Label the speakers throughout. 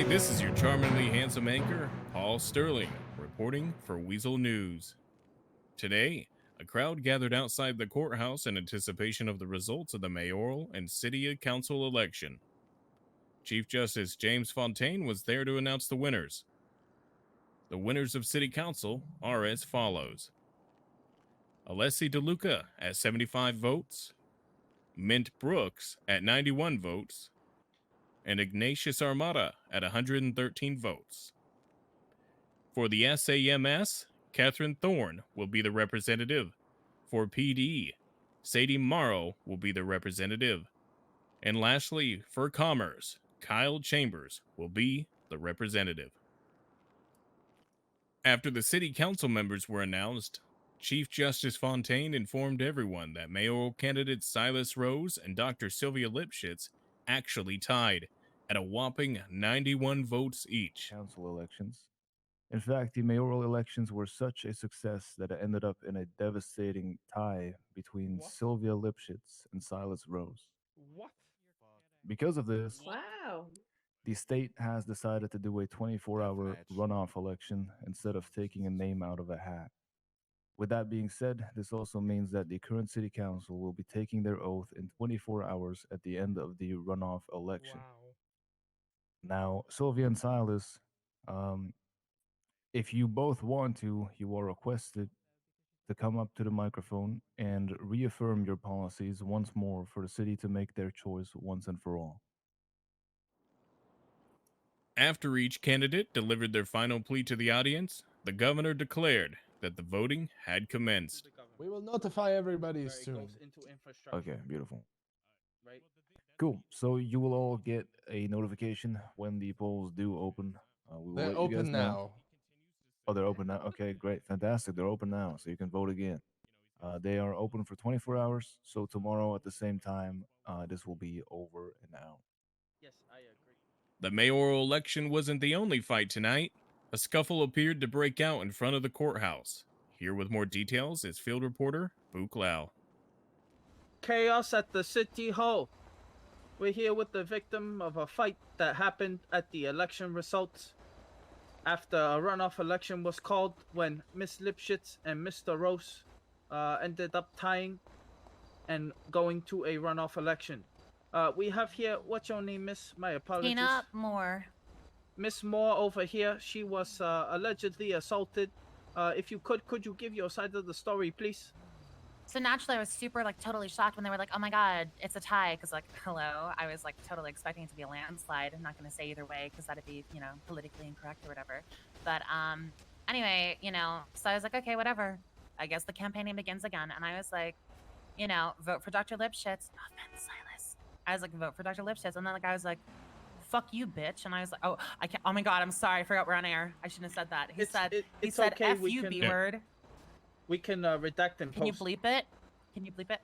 Speaker 1: this is your charmingly handsome anchor, Paul Sterling, reporting for Weazel News. Today, a crowd gathered outside the courthouse in anticipation of the results of the mayoral and city council election. Chief Justice James Fontaine was there to announce the winners. The winners of city council are as follows: Alessi DeLuca at 75 votes, Mint Brooks at 91 votes, and Ignatius Armada at 113 votes. For the SAMS, Catherine Thorne will be the representative. For PD, Sadie Morrow will be the representative. And lastly, for Commerce, Kyle Chambers will be the representative. After the city council members were announced, Chief Justice Fontaine informed everyone that mayoral candidates Silas Rose and Dr. Sylvia Lipschitz actually tied at a whopping 91 votes each.
Speaker 2: Council elections. In fact, the mayoral elections were such a success that it ended up in a devastating tie between Sylvia Lipschitz and Silas Rose.
Speaker 3: What?
Speaker 2: Because of this,
Speaker 4: Wow.
Speaker 2: the state has decided to do a 24-hour runoff election instead of taking a name out of a hat. With that being said, this also means that the current city council will be taking their oath in 24 hours at the end of the runoff election.
Speaker 3: Wow.
Speaker 2: Now, Sylvia and Silas, if you both want to, you are requested to come up to the microphone and reaffirm your policies once more for the city to make their choice once and for all.
Speaker 1: After each candidate delivered their final plea to the audience, the governor declared that the voting had commenced.
Speaker 3: We will notify everybody
Speaker 5: Where it
Speaker 3: soon.
Speaker 5: goes into infrastructure.
Speaker 2: Okay, beautiful.
Speaker 5: Right?
Speaker 2: Cool. So you will all get a notification when the polls do open. We will
Speaker 3: They're
Speaker 2: let you guys
Speaker 3: open
Speaker 2: know.
Speaker 3: now.
Speaker 2: Oh, they're open now. Okay, great, fantastic. They're open now, so you can vote again. They are open for 24 hours. So tomorrow at the same time, this will be over and out.
Speaker 5: Yes, I agree.
Speaker 1: The mayoral election wasn't the only fight tonight. A scuffle appeared to break out in front of the courthouse. Here with more details is field reporter Book Lau.
Speaker 5: Chaos at the city hall. We're here with the victim of a fight that happened at the election results. After a runoff election was called when Miss Lipschitz and Mr. Rose ended up tying and going to a runoff election. We have here, what's your name, miss? My apologies.
Speaker 6: Tina Moore.
Speaker 5: Miss Moore over here, she was allegedly assaulted. If you could you give your side of the story, please?
Speaker 6: So naturally, I was super, totally shocked when they were like, oh my God, it's a tie. Because, hello, I was, totally expecting it to be a landslide. I'm not going to say either way because that'd be, politically incorrect or whatever. But anyway, so I was like, okay, whatever. I guess the campaigning begins again. And I was like, vote for Dr. Lipschitz. Oh, Ben Silas. I was like, vote for Dr. Lipschitz. And then the guy was like, fuck you, bitch. And I was like, oh, I can't. Oh my God, I'm sorry. I forgot we're on air. I shouldn't have said that. He said,
Speaker 5: okay,
Speaker 6: F you, B word.
Speaker 5: We can redact and post.
Speaker 6: Can you bleep it? Can you bleep it?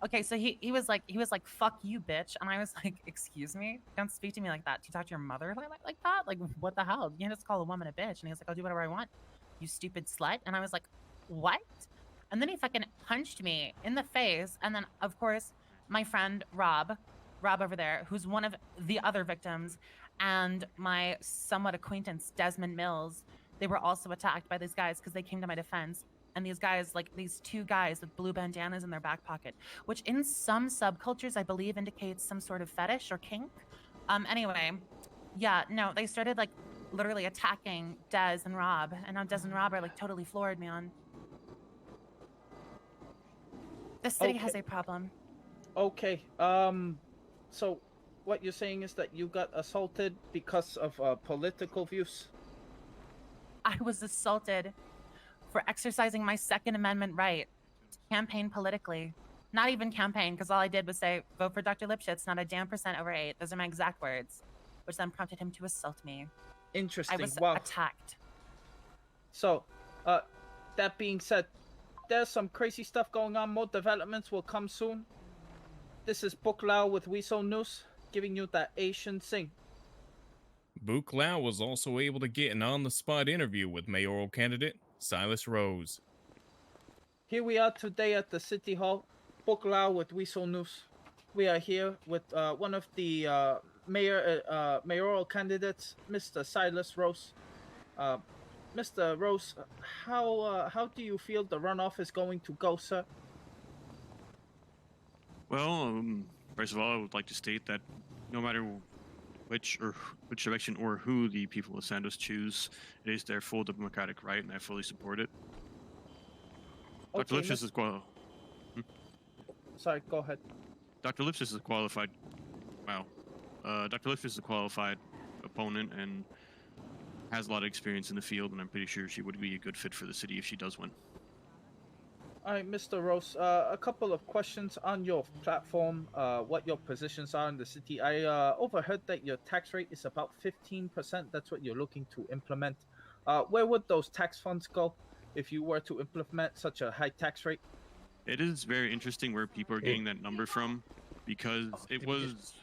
Speaker 6: Okay, so he was like, fuck you, bitch. And I was like, excuse me? Don't speak to me like that. Do you talk to your mother like that? Like, what the hell? You can't just call a woman a bitch. And he was like, I'll do whatever I want, you stupid slut. And I was like, what? And then he fucking punched me in the face. And then, of course, my friend Rob over there, who's one of the other victims, and my somewhat acquaintance, Desmond Mills, they were also attacked by these guys because they came to my defense. And these guys, these two guys with blue bandanas in their back pocket, which in some subcultures, I believe, indicates some sort of fetish or kink. Anyway, yeah, no, they started, literally attacking Des and Rob. And now Des and Rob are, totally floored, man. The city has a problem.
Speaker 5: Okay, so what you're saying is that you got assaulted because of political views?
Speaker 6: I was assaulted for exercising my Second Amendment right to campaign politically. Not even campaign, because all I did was say, vote for Dr. Lipschitz, not a damn % over 8. Those are my exact words, which then prompted him to assault me.
Speaker 5: Interesting.
Speaker 6: I was
Speaker 5: wow.
Speaker 6: attacked.
Speaker 5: So, that being said, there's some crazy stuff going on. More developments will come soon. This is Book Lau with Weazel News, giving you that Asian sing.
Speaker 1: Book Lau was also able to get an on-the-spot interview with mayoral candidate Silas Rose.
Speaker 5: Here we are today at the City Hall, Book Lau with Weazel News. We are here with one of the mayoral candidate, Mr. Silas Rose. Uh, Mr. Rose, how do you feel the runoff is going to go, sir?
Speaker 4: Well, first of all, I would like to state that no matter which direction or who the people of Santos choose, it is their full democratic right, and I fully support it. Dr.
Speaker 5: Okay,
Speaker 4: Lipschitz is
Speaker 5: Sorry, go ahead.
Speaker 4: Dr. Lipschitz is a qualified. Wow. Dr. Lipschitz is a qualified opponent and has a lot of experience in the field, and I'm pretty sure she would be a good fit for the city if she does win.
Speaker 5: All right, Mr. Rose, a couple of questions on your platform, what your positions are in the city. I overheard that your tax rate is about 15%. That's what you're looking to implement. Where would those tax funds go if you were to implement such a high tax rate?
Speaker 4: It is very interesting where people are getting that number from, because it was...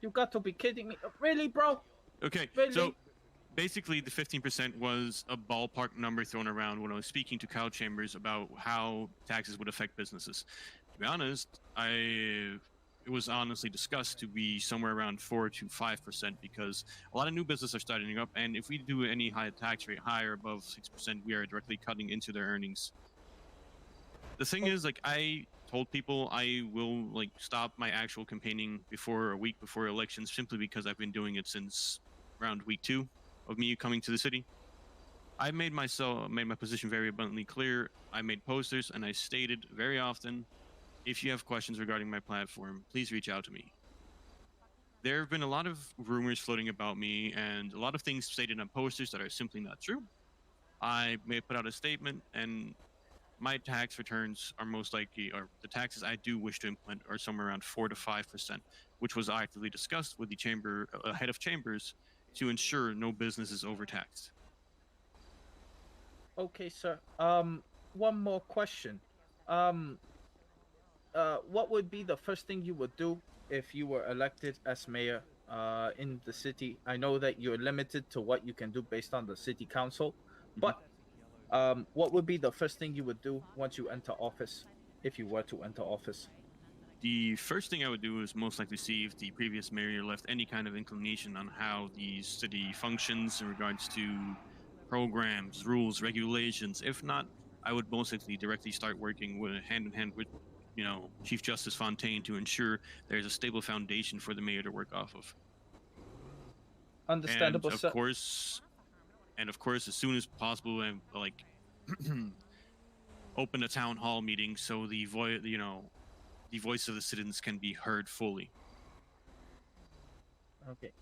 Speaker 5: You got to be kidding me. Really, bro?
Speaker 4: Okay,
Speaker 5: Really?
Speaker 4: so basically the 15% was a ballpark number thrown around when I was speaking to cow chambers about how taxes would affect businesses. To be honest, it was honestly discussed to be somewhere around 4 to 5%, because a lot of new businesses are starting up, and if we do any high tax rate, higher above 6%, we are directly cutting into their earnings. The thing is, like, I told people I will stop my actual campaigning a week before elections, simply because I've been doing it since around week 2 of me coming to the city. I made my position very abundantly clear. I made posters, and I stated very often, if you have questions regarding my platform, please reach out to me. There have been a lot of rumors floating about me, and a lot of things stated on posters that are simply not true. I may put out a statement, and my tax returns are most likely, or the taxes I do wish to implement, are somewhere around 4 to 5%, which was actively discussed with the head of chambers, to ensure no business is overtaxed.
Speaker 5: Okay, sir. One more question. What would be the first thing you would do if you were elected as mayor in the city? I know that you're limited to what you can do based on the city council, but what would be the first thing you would do once you enter office, if you were to enter office?
Speaker 4: The first thing I would do is most likely see if the previous mayor left any kind of inclination on how the city functions in regards to programs, rules, regulations. If not, I would most likely directly start working hand in hand with, Chief Justice Fontaine to ensure there's a stable foundation for the mayor to work off of.
Speaker 5: Understandable,
Speaker 4: and
Speaker 5: sir.
Speaker 4: Of course, as soon as possible, and open a town hall meeting so the voice of the citizens can be heard fully.
Speaker 5: Okay.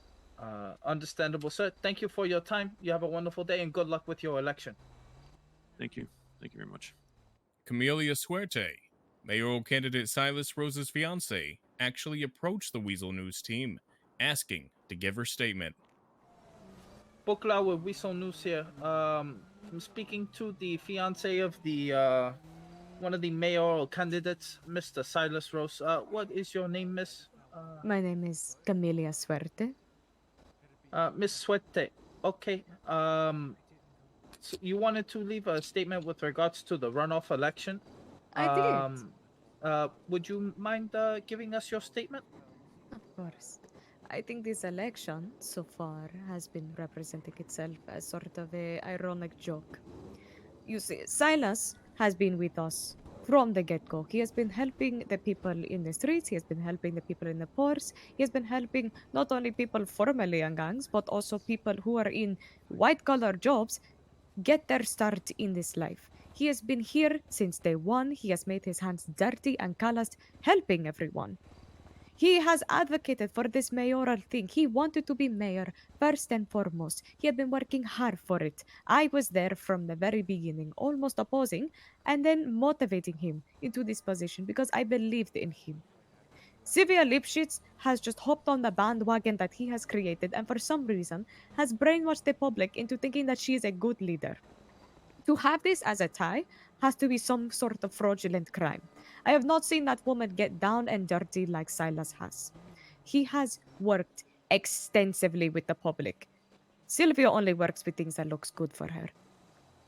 Speaker 5: Understandable, sir. Thank you for your time. You have a wonderful day, and good luck with your election.
Speaker 4: Thank you. Thank you very much.
Speaker 1: Camelia Suerte, mayoral candidate Silas Rose's fiance, actually approached the Weazel News team, asking to give her statement.
Speaker 5: Bukla with Weazel News here. I'm speaking to the fiance of the one of the mayoral candidates, Mr. Silas Rose. What is your name, Miss?
Speaker 7: My name is Camelia Suerte.
Speaker 5: Miss Suerte. Okay. So you wanted to leave a statement with regards to the runoff election.
Speaker 7: I did.
Speaker 5: Would you mind giving us your statement?
Speaker 7: Of course. I think this election so far has been representing itself as sort of a ironic joke. You see, Silas has been with us from the get-go. He has been helping the people in the streets, he has been helping the people in the ports, he has been helping not only people formerly in gangs, but also people who are in white-collar jobs get their start in this life. He has been here since day one. He has made his hands dirty and calloused, helping everyone. He has advocated for this mayoral thing. He wanted to be mayor first and foremost. He had been working hard for it. I was there from the very beginning, almost opposing, and then motivating him into this position because I believed in him. Sylvia Lipschitz has just hopped on the bandwagon that he has created and for some reason has brainwashed the public into thinking that she is a good leader. To have this as a tie has to be some sort of fraudulent crime. I have not seen that woman get down and dirty like Silas has. He has worked extensively with the public. Sylvia only works with things that looks good for her.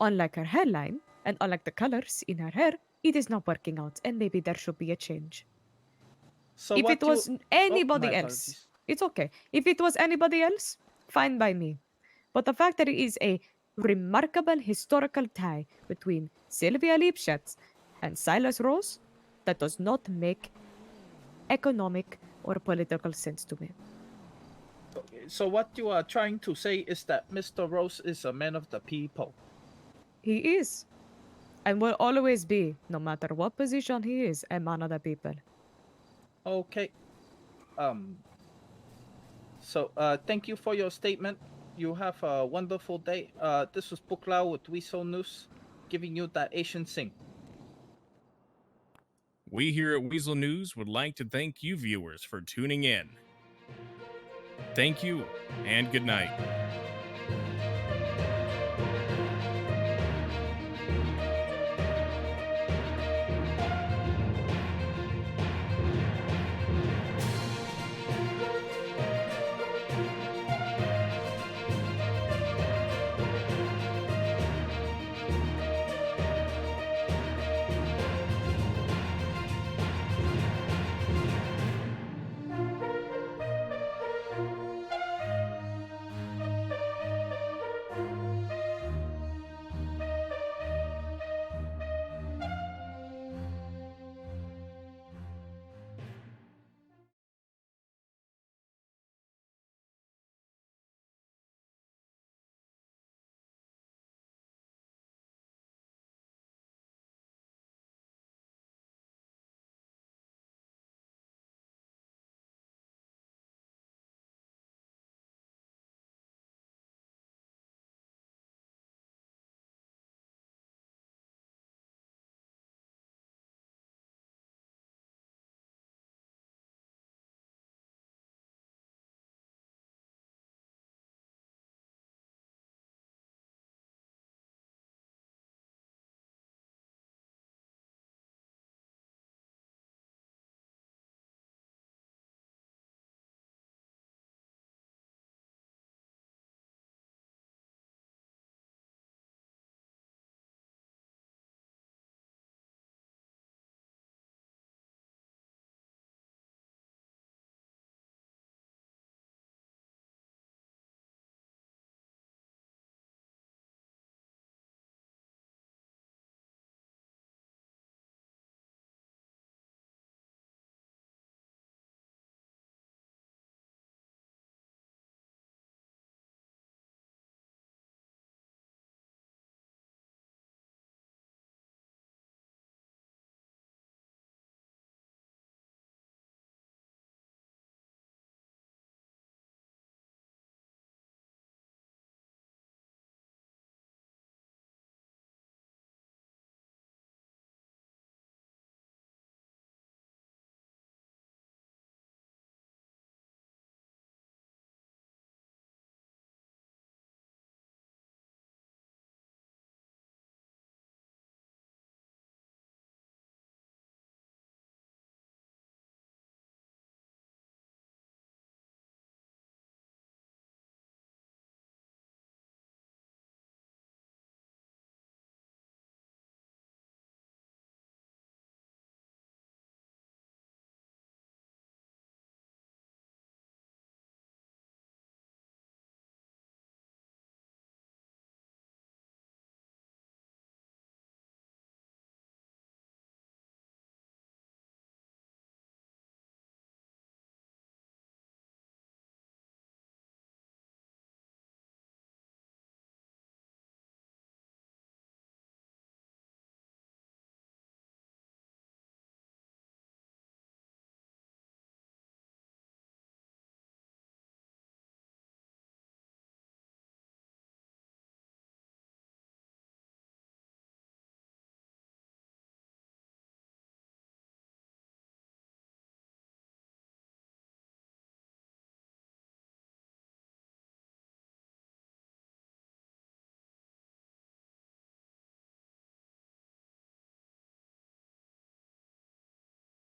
Speaker 7: Unlike her hairline, and unlike the colors in her hair, it is not working out, and maybe there should be a change.
Speaker 5: So
Speaker 7: If
Speaker 5: what
Speaker 7: it was
Speaker 5: my
Speaker 7: anybody else,
Speaker 5: apologies.
Speaker 7: It's okay. If it was anybody else, fine by me. But the fact there is a remarkable historical tie between Sylvia Lipschitz and Silas Rose, that does not make economic or political sense to me.
Speaker 5: So what you are trying to say is that Mr. Rose is a man of the people.
Speaker 7: He is, and will always be, no matter what position he is, a man of the people.
Speaker 5: Okay. So thank you for your statement. You have a wonderful day. This was Puklao with Weazel News, giving you that Asian sing.
Speaker 1: We here at Weazel News would like to thank you viewers for tuning in. Thank you, and good night.